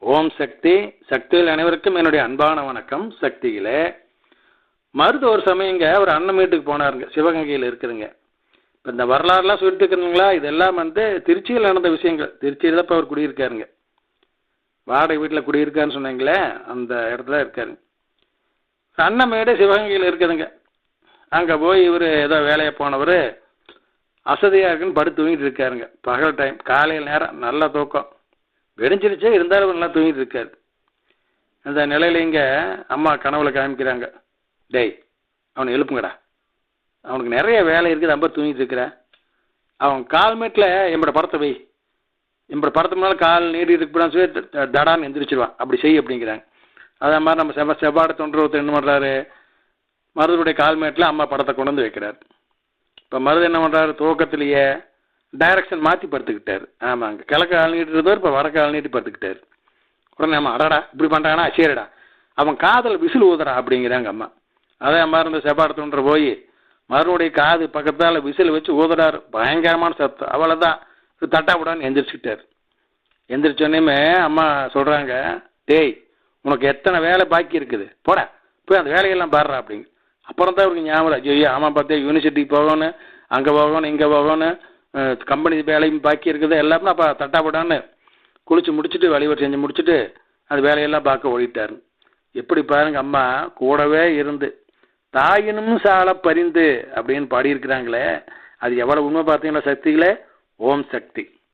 ஓம் சக்தி. சக்தியில் அனைவருக்கும் என்னுடைய அன்பான வணக்கம். சக்தியிலே மருத்துவ ஒரு சமயங்க ஒரு அண்ணன் வீட்டுக்கு போனாருங்க, சிவகங்கையில் இருக்குதுங்க. இப்போ இந்த வரலாறுலாம் சொல்லிட்டு இருக்கிறீங்களா, இதெல்லாம் திருச்சியில் நடந்த விஷயங்கள். திருச்சியில் தான் இப்போ அவர் குடியிருக்காருங்க, வாடகை வீட்டில் குடியிருக்காருன்னு சொன்னீங்களே, அந்த இடத்துல இருக்காருங்க. அண்ணமேடு சிவகங்கையில் இருக்குதுங்க. அங்கே போய் இவர் ஏதோ வேலையை போனவர் அசதியாக இருக்குன்னு படுத்து தூங்கிட்டு இருக்காருங்க. பகல் டைம், காலையில் நேரம், நல்ல தூக்கம் வெடிஞ்சிருச்சே, இருந்தாலும் நல்லா தூங்கிட்டு இருக்காரு. அந்த நிலையில இங்கே அம்மா கனவுல காமிக்கிறாங்க, டேய் அவனை எழுப்புங்கடா, அவனுக்கு நிறைய வேலை இருக்குது, ரொம்ப தூங்கிட்டு இருக்கிற, அவன் கால்மேட்டில் எம்பட படத்தை வை, எம்பட படத்து மேலே கால் நீடி இருக்குன்னு சொல்லி தடான்னு எந்திரிச்சிருவான், அப்படி செய் அப்படிங்கிறாங்க. அதே மாதிரி நம்ம செவ்வாடை தொன்று ஒருத்தர் என்ன பண்ணுறாரு, மருதுடைய கால்மேட்டில் அம்மா படத்தை கொண்டு வந்து வைக்கிறார். இப்போ மருது என்ன பண்ணுறாரு, துவக்கத்திலேயே டைரக்ஷன் மாற்றி படுத்துக்கிட்டார். ஆமாங்க, கிழக்கு ஆள் நீட்டு இருந்தவர் இப்போ வடக்கு ஆள் நீட்டி படுத்துக்கிட்டார். உடனே அம்மா, அடாடா இப்படி பண்ணுறாங்கன்னா சரிடா, அவன் காதில் விசில் ஊதுறா அப்படிங்கிறாங்க அம்மா. அதே அம்மா இருந்த செவ்வாடை தொன்ற போய் மருடைய காது பக்கத்தால் விசில் வச்சு ஊதுறாரு, பயங்கரமான சத்தம். அவ்வளோதான், தட்டா விடான்னு எந்திரிச்சுக்கிட்டார். எந்திரிச்சோன்னே அம்மா சொல்கிறாங்க, டேய் உனக்கு எத்தனை வேலை பாக்கி இருக்குது, போட போய் அந்த வேலையெல்லாம் பாடுறா அப்படிங்க. அப்புறம் தான் அவருக்கு ஞாபகம், ஐயோ ஆமாம் பார்த்தே, யூனிவர்சிட்டிக்கு போகணும், அங்கே போகணும், இங்கே போகணும், கம்பெனி வேலையும் பாக்கி இருக்குது எல்லாமே. அப்போ தட்டாப்படான்னு குளிச்சு முடிச்சுட்டு வழிபாடு செஞ்சு முடிச்சுட்டு அந்த வேலையெல்லாம் பார்க்க ஓடிட்டாரு. எப்படி பாருங்க, அம்மா கூடவே இருந்து தாயினும் சால பரிந்து அப்படின்னு பாடியிருக்கிறாங்களே, அது எவ்வளோ உண்மை பார்த்தீங்களா சக்திகளே. ஓம் சக்தி.